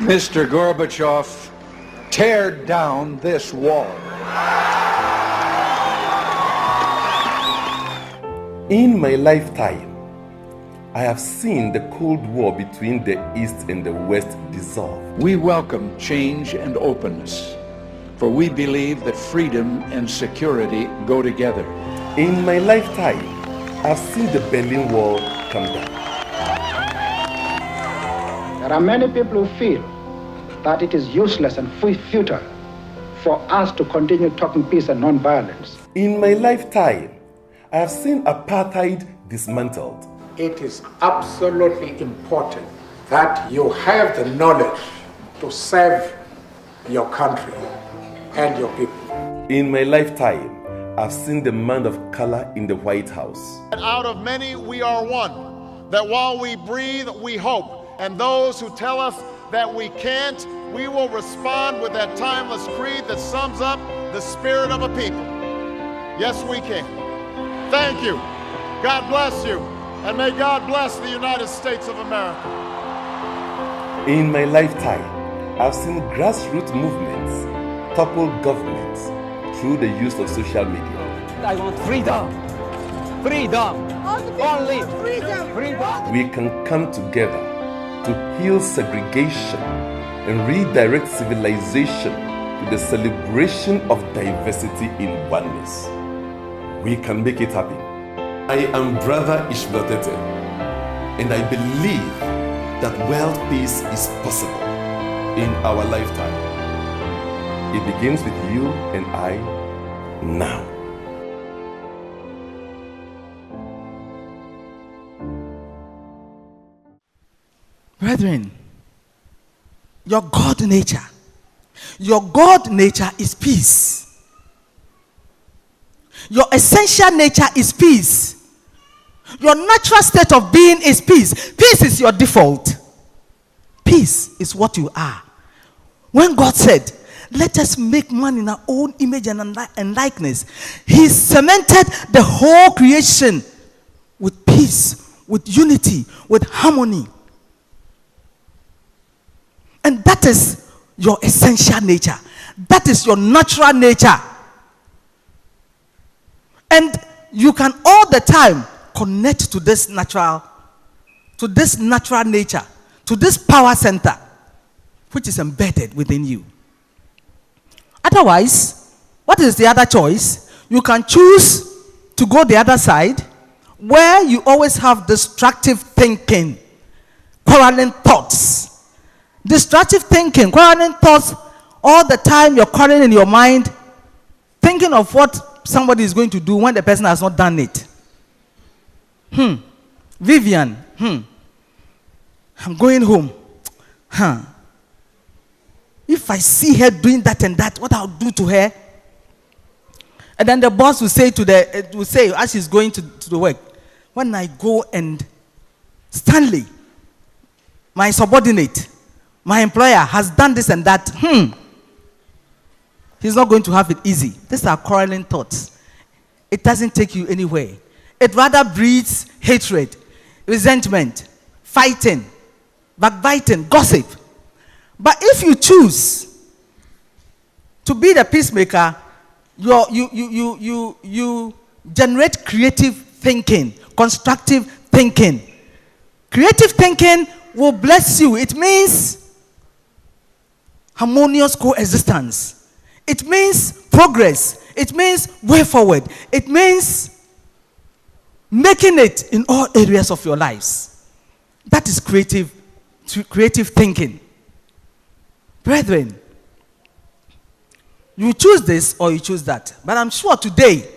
Mr. Gorbachev, tear down this wall. In my lifetime, I have seen the Cold War between the East and the West dissolve. We welcome change and openness, for we believe that freedom and security go together. In my lifetime, I've seen the Berlin Wall come down. There are many people who feel that it is useless and futile for us to continue talking peace and non-violence. In my lifetime, I have seen apartheid dismantled. It is absolutely important that you have the knowledge to serve your country and your people. In my lifetime, I've seen the man of color in the White House. Out of many, we are one. That while we breathe, we hope. And those who tell us that we can't, we will respond with that timeless creed that sums up the spirit of a people. Yes, we can. Thank you. God bless you. And may God bless the United States of America. In my lifetime, I've seen grassroots movements topple governments through the use of social media. I want freedom. Freedom. Only freedom. Freedom. We can come together to heal segregation and redirect civilization to the celebration of diversity in oneness. We can make it happen. I am Brother Tetteh, and I believe that world peace is possible in our lifetime. It begins with you and I now. Brethren, your God nature is peace. Your essential nature is peace. Your natural state of being is peace. Peace is your default. Peace is what you are. When God said, let us make man in our own image and likeness, he cemented the whole creation with peace, with unity, with harmony. And that is your essential nature. That is your natural nature. And you can all the time connect to this natural nature, to this power center, which is embedded within you. Otherwise, what is the other choice? You can choose to go the other side, where you always have destructive thinking, quarreling thoughts. Destructive thinking, quarreling thoughts, all the time you're quarreling in your mind, thinking of what somebody is going to do when the person has not done it. Vivian, I'm going home. If I see her doing that and that, what I'll do to her? And then the boss will say as she's going to the work, when I go and Stanley, my subordinate, my employer has done this and that, he's not going to have it easy. These are quarreling thoughts. It doesn't take you anywhere. It rather breeds hatred, resentment, fighting, backbiting, gossip. But if you choose to be the peacemaker, you generate creative thinking, constructive thinking. Creative thinking will bless you. It means harmonious coexistence. It means progress. It means way forward. It means making it in all areas of your lives. That is creative thinking. Brethren, you choose this or you choose that. But I'm sure today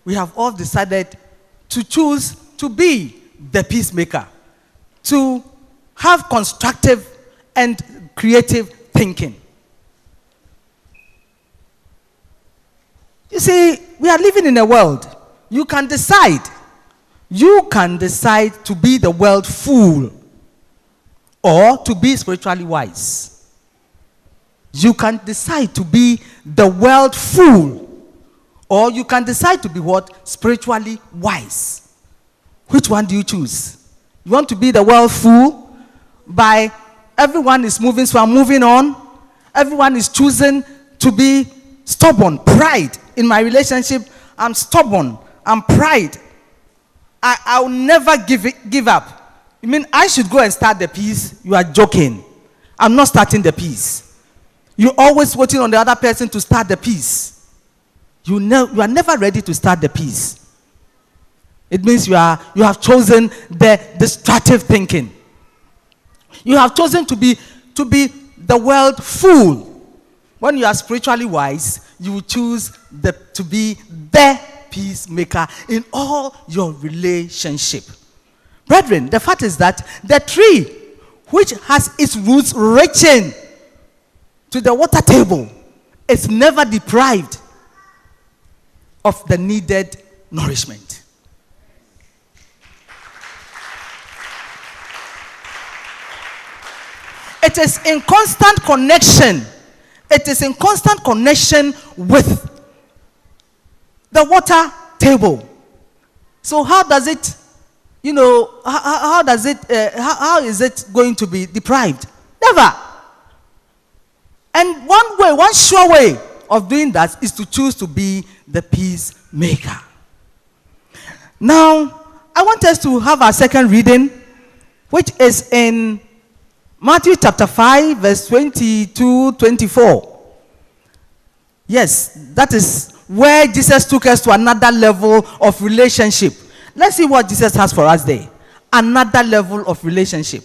we have all decided to choose to be the peacemaker, to have constructive and creative thinking. You see, we are living in a world. You can decide to be the world fool or to be spiritually wise. You can decide to be the world fool, or you can decide to be what? Spiritually wise. Which one do you choose? You want to be the world fool by everyone is moving, so I'm moving on. Everyone is choosing to be stubborn, pride. In my relationship, I'm stubborn, I'm pride. I'll never give up. You mean I should go and start the peace? You are joking. I'm not starting the peace. You're always waiting on the other person to start the peace. You are never ready to start the peace. It means you have chosen the destructive thinking. You have chosen to be the world fool. When you are spiritually wise, you will choose to be the peacemaker in all your relationship. Brethren, the fact is that the tree which has its roots reaching to the water table is never deprived of the needed nourishment. It is in constant connection. It is in constant connection with the water table. So how does it, how is it going to be deprived? Never. And one sure way of doing that is to choose to be the peacemaker. Now, I want us to have our second reading, which is in Matthew chapter 5, verse 22-24. Yes, that is where Jesus took us to another level of relationship. Let's see what Jesus has for us there. Another level of relationship.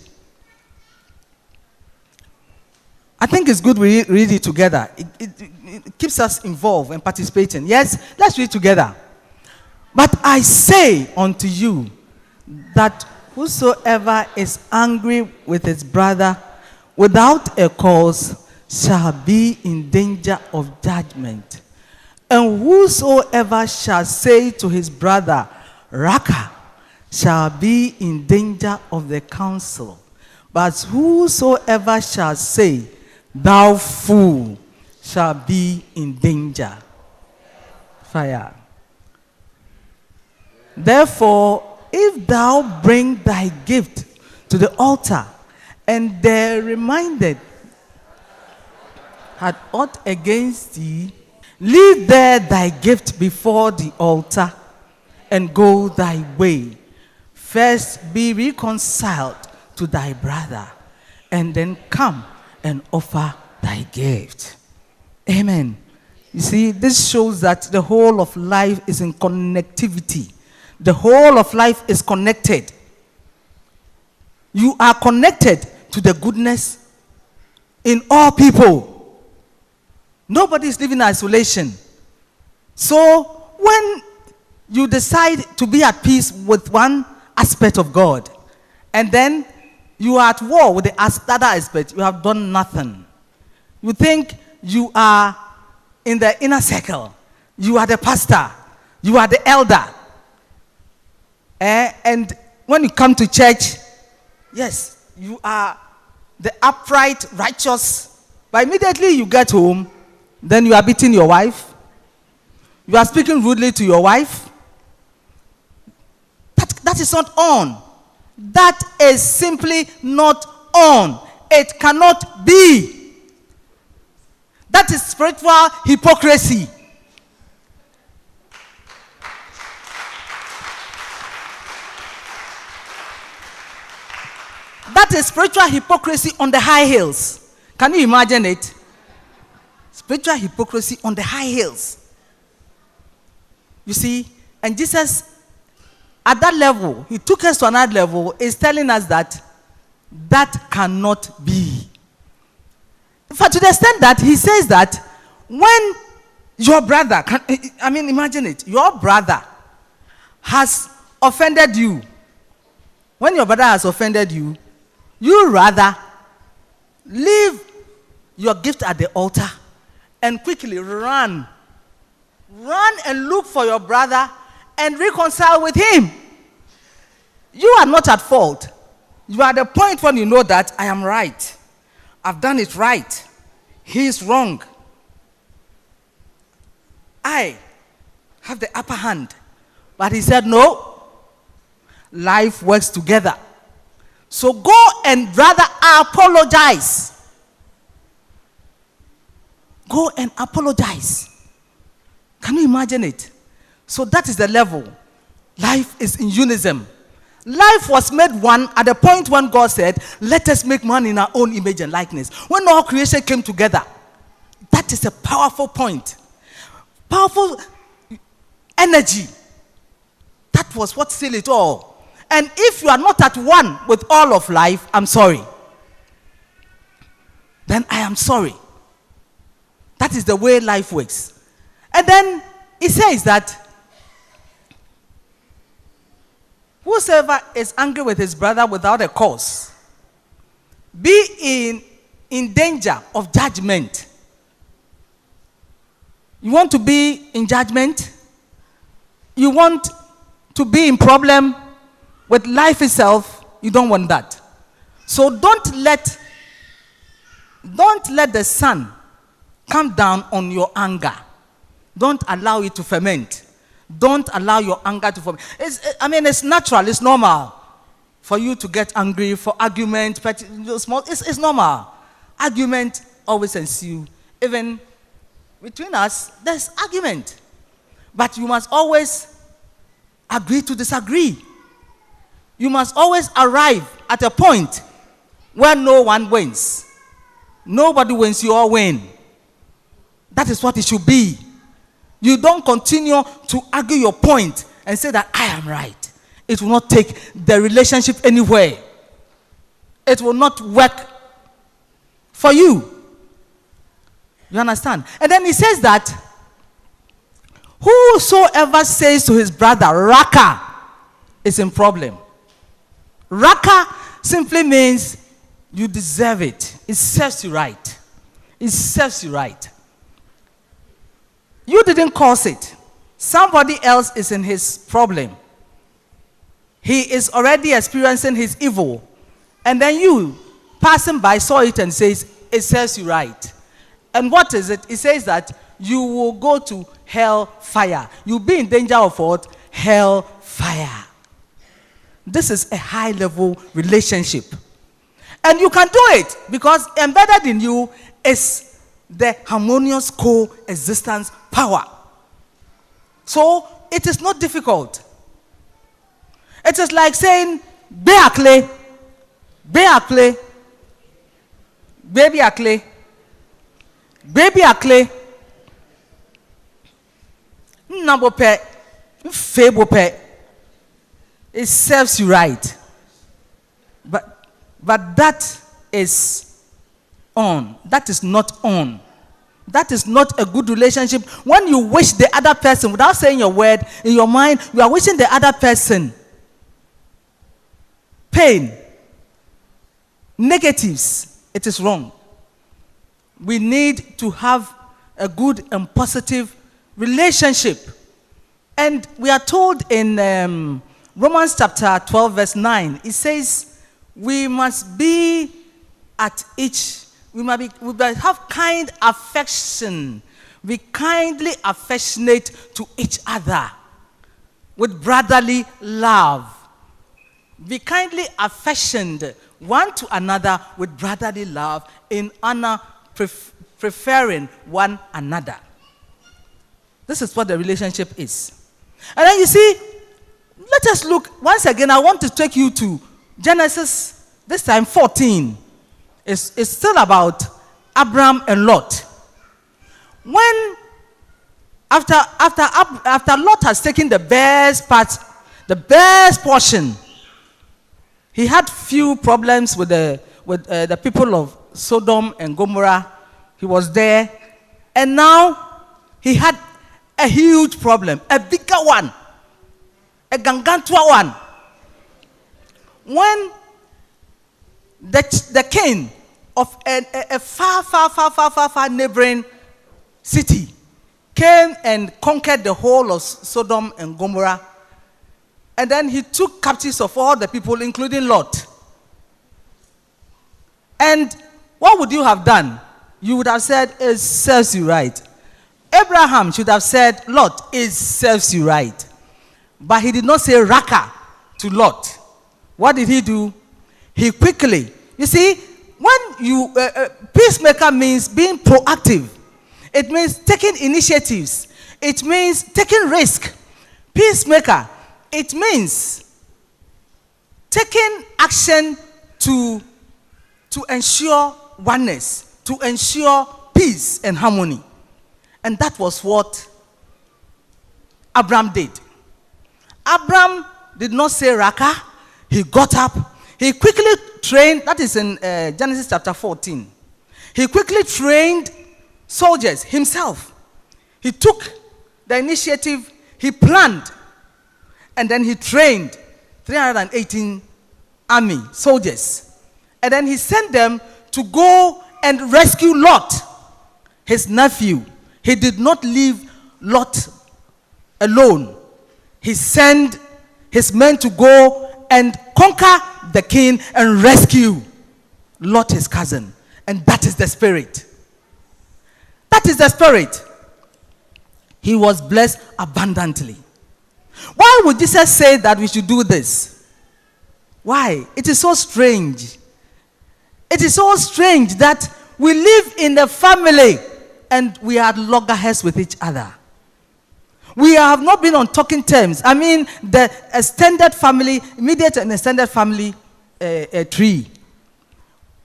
I think it's good we read it together. It keeps us involved and participating. Yes, let's read together. But I say unto you that whosoever is angry with his brother without a cause shall be in danger of judgment. And whosoever shall say to his brother, Raka, shall be in danger of the council. But whosoever shall say, Thou fool, shall be in danger. Fire. Therefore, if thou bring thy gift to the altar, and there reminded had aught against thee, leave there thy gift before the altar, and go thy way. First be reconciled to thy brother, and then come and offer thy gift. Amen. You see, this shows that the whole of life is in connectivity. The whole of life is connected. You are connected to the goodness in all people. Nobody is living in isolation. So when you decide to be at peace with one aspect of God, and then you are at war with the other aspect, you have done nothing. You think you are in the inner circle. You are the pastor. You are the elder. And when you come to church, yes, you are the upright, righteous. But immediately you get home, then you are beating your wife. You are speaking rudely to your wife. That is not on. That is simply not on. It cannot be. That is spiritual hypocrisy. That is spiritual hypocrisy on the high hills. Can you imagine it? Spiritual hypocrisy on the high hills. You see, and Jesus, at that level, he took us to another level, is telling us that that cannot be. For to the extent that he says that when your brother, imagine it, your brother has offended you. When your brother has offended you, you rather leave your gift at the altar and quickly run and look for your brother and reconcile with him. You are not at fault. You are at the point when you know that I am right. I've done it right. He is wrong. I have the upper hand. But he said, no. Life works together. So go and rather apologize. Go and apologize. Can you imagine it? So that is the level. Life is in unison. Life was made one at the point when God said, let us make man in our own image and likeness. When all creation came together, that is a powerful point. Powerful energy. That was what sealed it all. And if you are not at one with all of life, I'm sorry. Then I am sorry. That is the way life works. And then it says that whosoever is angry with his brother without a cause, be in danger of judgment. You want to be in judgment? You want to be in problem with life itself? You don't want that. So don't let the sun come down on your anger. Don't allow it to ferment. Don't allow your anger to ferment. It's natural, it's normal for you to get angry, for argument, it's normal. Argument always ensue. Even between us, there's argument. But you must always agree to disagree. You must always arrive at a point where no one wins. Nobody wins, you all win. That is what it should be. You don't continue to argue your point and say that I am right. It will not take the relationship anywhere. It will not work for you. You understand? And then he says that whosoever says to his brother, Raka, is in problem. Raka simply means you deserve it. It serves you right. It serves you right. You didn't cause it. Somebody else is in his problem. He is already experiencing his evil. And then you, passing by, saw it and says, it serves you right. And what is it? It says that you will go to hell fire. You'll be in danger of what? Hell fire. This is a high-level relationship. And you can do it because embedded in you is the harmonious coexistence power. So it is not difficult. It is like saying, Beakle, Beakle, baby akle, baby akle, nabope, febope. It serves you right. But that is on. That is not on. That is not a good relationship. When you wish the other person, without saying your word, in your mind, you are wishing the other person pain, negatives. It is wrong. We need to have a good and positive relationship. And we are told in Romans chapter 12, verse 9, it says, we must be at each, we must have kind affection. Be kindly affectionate to each other with brotherly love. Be kindly affectioned one to another with brotherly love in honor, preferring one another. This is what the relationship is. And then you see, let us look, once again, I want to take you to Genesis, this time 14. It's still about Abraham and Lot. When after Lot has taken the best part, the best portion, he had few problems with the people of Sodom and Gomorrah. He was there, and now he had a huge problem, a bigger one, a gangantua one. When the king of a far neighboring city came and conquered the whole of Sodom and Gomorrah, and then he took captives of all the people, including Lot. And what would you have done? You would have said, it serves you right. Abraham should have said, Lot, it serves you right. But he did not say raka to Lot. What did he do? He quickly, you see, when you, peacemaker means being proactive. It means taking initiatives. It means taking risk. Peacemaker, it means taking action to ensure oneness, to ensure peace and harmony. And that was what Abraham did. Abraham did not say raka. He got up. He quickly trained, that is in Genesis chapter 14. He quickly trained soldiers himself. He took the initiative, he planned, and then he trained 318 army soldiers. And then he sent them to go and rescue Lot, his nephew. He did not leave Lot alone. He sent his men to go and conquer the king and rescue Lot, his cousin. And that is the spirit. That is the spirit. He was blessed abundantly. Why would Jesus say that we should do this? Why? It is so strange. It is so strange that we live in a family and we are loggerheads with each other. We have not been on talking terms. I mean, the extended family, immediate and extended family tree.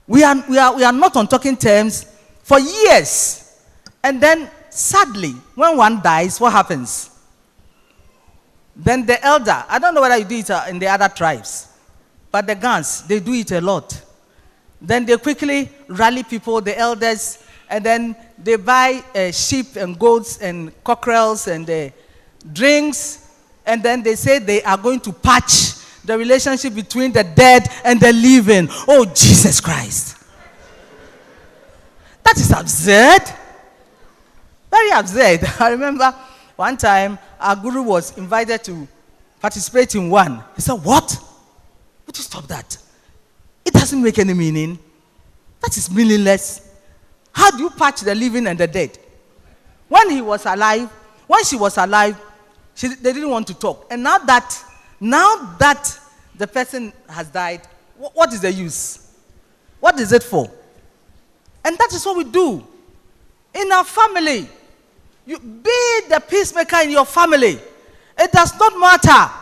We are not on talking terms for years. And then, sadly, when one dies, what happens? Then the elder, I don't know whether you do it in the other tribes, but the Gans, they do it a lot. Then they quickly rally people, the elders, and then they buy sheep and goats and cockerels and drinks, and then they say they are going to patch the relationship between the dead and the living. Oh, Jesus Christ. That is absurd. Very absurd. I remember one time our guru was invited to participate in one. He said, what? Would you stop that? It doesn't make any meaning. That is meaningless. How do you patch the living and the dead? When he was alive, when she was alive, they didn't want to talk. And now that the person has died, what is the use? What is it for? And that is what we do. In our family, you be the peacemaker in your family. It does not matter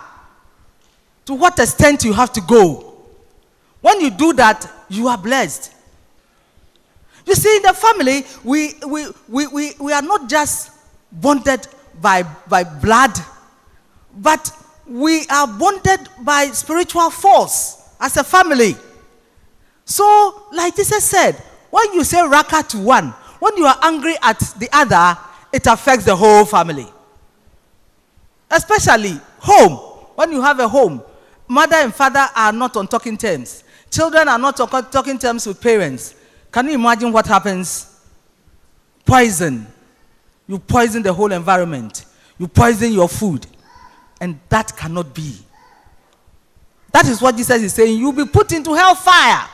to what extent you have to go. When you do that, you are blessed. You see, in the family, we are not just bonded by blood, but we are bonded by spiritual force as a family. So, like Jesus said, when you say raka to one, when you are angry at the other, it affects the whole family. Especially home. When you have a home, mother and father are not on talking terms. Children are not on talking terms with parents. Can you imagine what happens? Poison. You poison the whole environment. You poison your food. And that cannot be. That is what Jesus is saying. You'll be put into hellfire.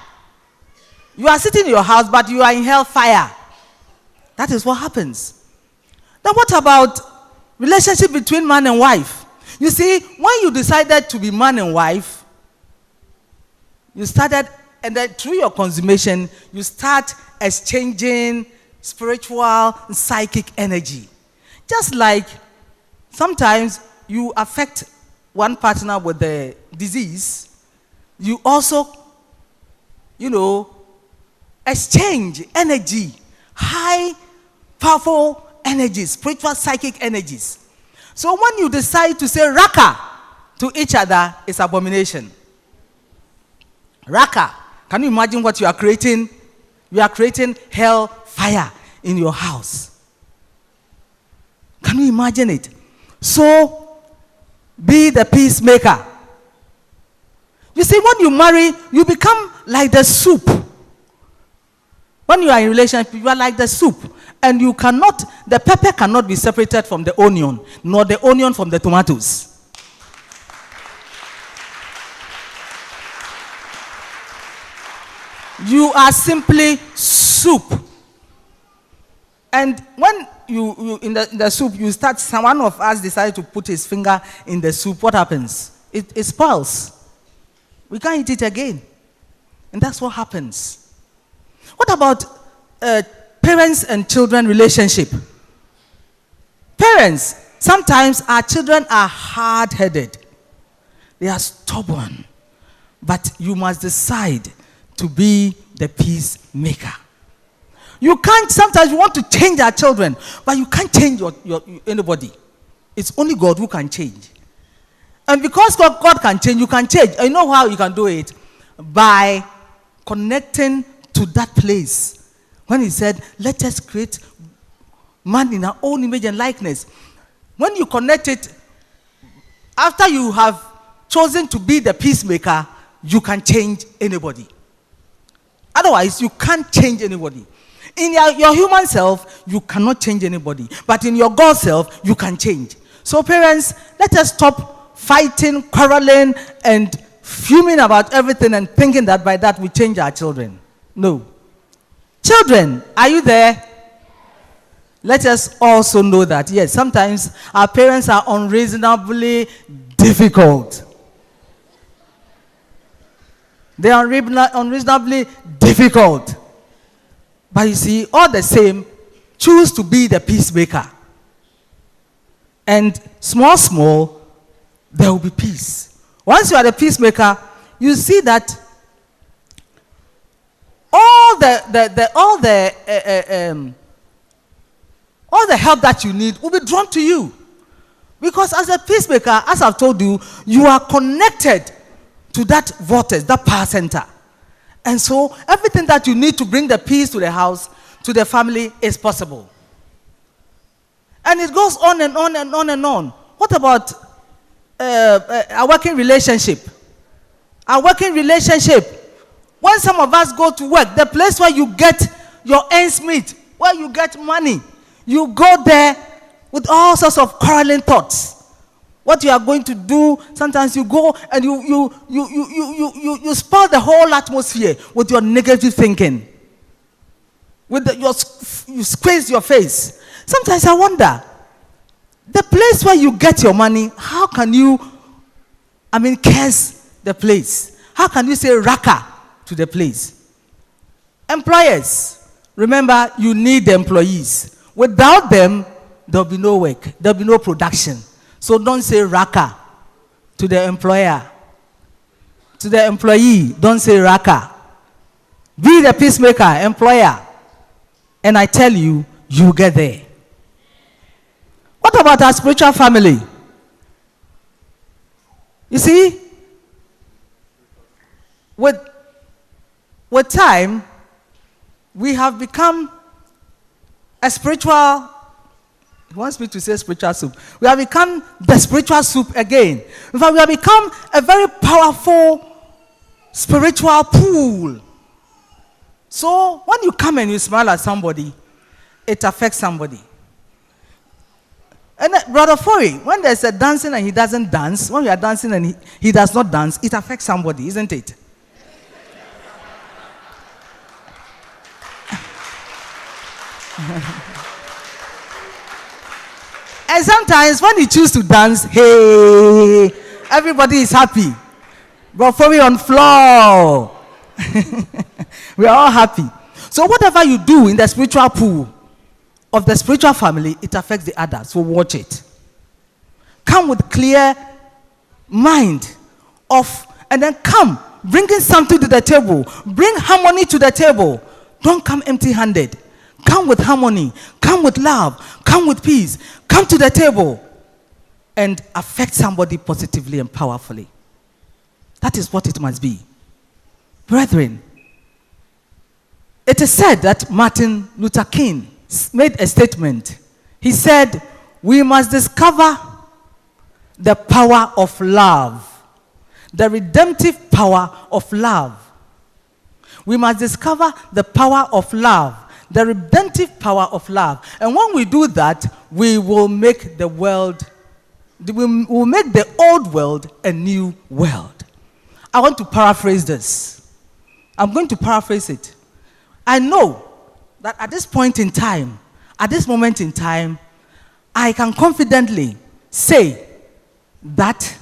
You are sitting in your house, but you are in hellfire. That is what happens. Then what about relationship between man and wife? You see, when you decided to be man and wife, you started, and then through your consummation, you start exchanging spiritual and psychic energy. Just like sometimes you affect one partner with the disease, you also, exchange energy high, powerful energies, spiritual, psychic energies. So when you decide to say raka to each other, it's abomination. Raka. Can you imagine what you are creating? You are creating hell fire in your house. Can you imagine it? So, be the peacemaker. You see, when you marry, you become like the soup. When you are in a relationship, you are like the soup. And you cannot, the pepper cannot be separated from the onion, nor the onion from the tomatoes. You are simply soup. And when you in the soup, you start, one of us decided to put his finger in the soup, what happens? It spoils. We can't eat it again. And that's what happens. What about parents and children relationship? Parents, sometimes our children are hard-headed. They are stubborn. But you must decide to be the peacemaker. You can't, sometimes you want to change our children, but you can't change anybody. It's only God who can change. And because God can change, you can change. You know how you can do it? By connecting to that place. When he said, let us create man in our own image and likeness. When you connect it, after you have chosen to be the peacemaker, you can change anybody. Otherwise, you can't change anybody. In your human self, you cannot change anybody. But in your God self, you can change. So parents, let us stop fighting, quarreling, and fuming about everything and thinking that by that we change our children. No. Children, are you there? Let us also know that, yes, sometimes our parents are unreasonably difficult. They are unreasonably difficult. But you see, all the same, choose to be the peacemaker. And small, there will be peace. Once you are the peacemaker, you see that all the help that you need will be drawn to you. Because as a peacemaker, as I've told you, you are connected to that vortex, that power center. And so everything that you need to bring the peace to the house, to the family, is possible. And it goes on and on and on and on. What about a working relationship? A working relationship. When some of us go to work, the place where you get your ends meet, where you get money, you go there with all sorts of quarreling thoughts. What you are going to do, sometimes you go and you spoil the whole atmosphere with your negative thinking. You squeeze your face. Sometimes I wonder, the place where you get your money, how can you, curse the place? How can you say raka to the place? Employers, remember, you need the employees. Without them, there will be no work. There will be no production. So don't say raka to the employer. To the employee, don't say raka. Be the peacemaker, employer. And I tell you, you get there. What about our spiritual family? You see, with time, we have become a spiritual. He wants me to say spiritual soup. We have become the spiritual soup again. In fact, we have become a very powerful spiritual pool. So when you come and you smile at somebody, it affects somebody. And Brother Fori, when there's a dancing and he doesn't dance, when we are dancing and he does not dance, it affects somebody, isn't it? And sometimes when you choose to dance, hey, everybody is happy. Brother Fori on floor. We are all happy. So whatever you do in the spiritual pool of the spiritual family, it affects the others. So watch it. Come with clear mind and then come bringing something to the table. Bring harmony to the table. Don't come empty-handed. come with harmony, come with love, come with peace, come to the table and affect somebody positively and powerfully. That is what it must be. Brethren, it is said that Martin Luther King made a statement. He said, we must discover the power of love, the redemptive power of love. We must discover the power of love, the redemptive power of love. And when we do that, we will make the world, we will make the old world a new world. I want to paraphrase this. I'm going to paraphrase it. I know that at this point in time, at this moment in time, I can confidently say that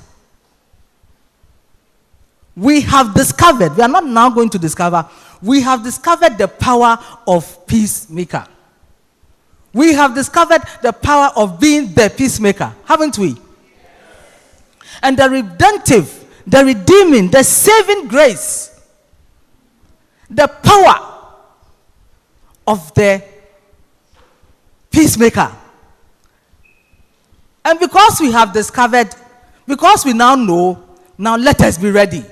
we have discovered, we are not now going to discover, we have discovered the power of Peacemaker. We have discovered the power of being the peacemaker, haven't we? And the redemptive, the redeeming, the saving grace, the power of the peacemaker. And because we have discovered, because we now know, now let us be ready.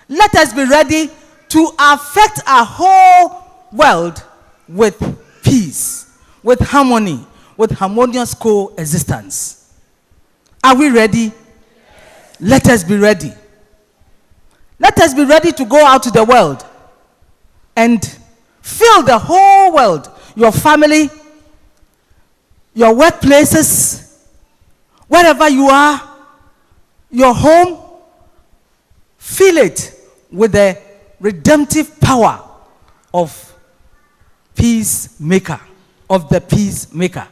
Let us be ready to affect our whole world with peace, with harmony, with harmonious coexistence. Are we ready? Let us be ready. Let us be ready to go out to the world and fill the whole world, your family, your workplaces, wherever you are, your home, fill it with the redemptive power of Peacemaker, of the Peacemaker.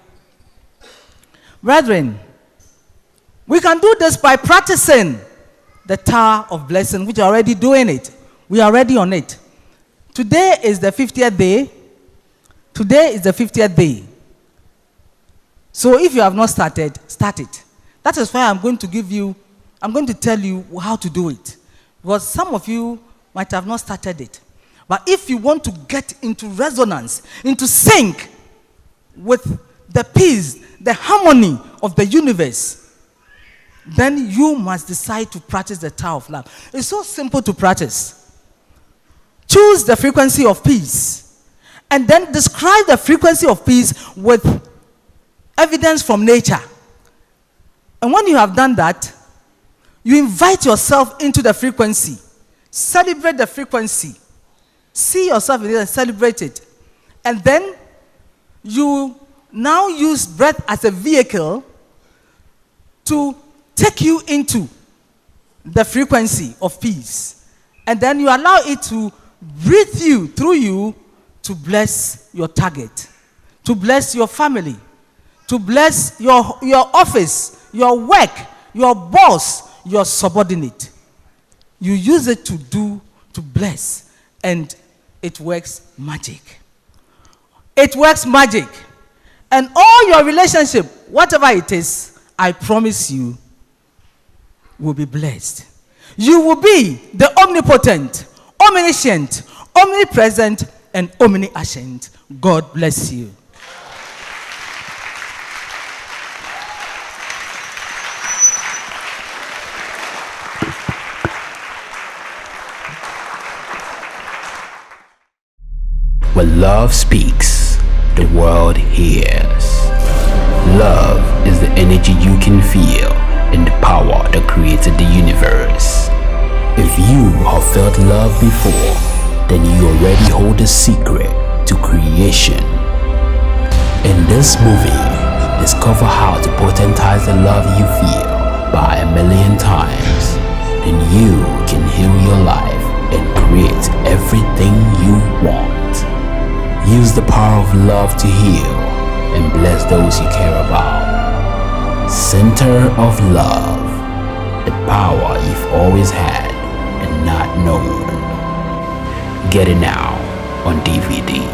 Brethren, we can do this by practicing the Tower of Blessing, which are already doing it. We are already on it. Today is the 50th day. Today is the 50th day. So if you have not started, start it. That is why I'm going to tell you how to do it. Because some of you might have not started it. But if you want to get into resonance, into sync with the peace, the harmony of the universe, then you must decide to practice the Tower of Love. It's so simple to practice. Choose the frequency of peace and then describe the frequency of peace with evidence from nature. And when you have done that, you invite yourself into the frequency. Celebrate the frequency. See yourself in it and celebrate it. And then you now use breath as a vehicle to take you into the frequency of peace. And then you allow it to breathe you, through you, to bless your target, to bless your family, to bless your office, your work, your boss, your subordinate. You use it to bless, and it works magic. It works magic. And all your relationship, whatever it is, I promise you, will be blessed. You will be the omnipotent, omniscient, omnipresent, and omniscient. God bless you. When love speaks, the world hears. Love is the energy you can feel and the power that created the universe. If you have felt love before, then you already hold the secret to creation. In this movie, discover how to potentize the love you feel by 1,000,000 times. Then you can heal your life and create everything you want. Use the power of love to heal and bless those you care about. Center of Love, the power you've always had and not known. Get it now on DVD.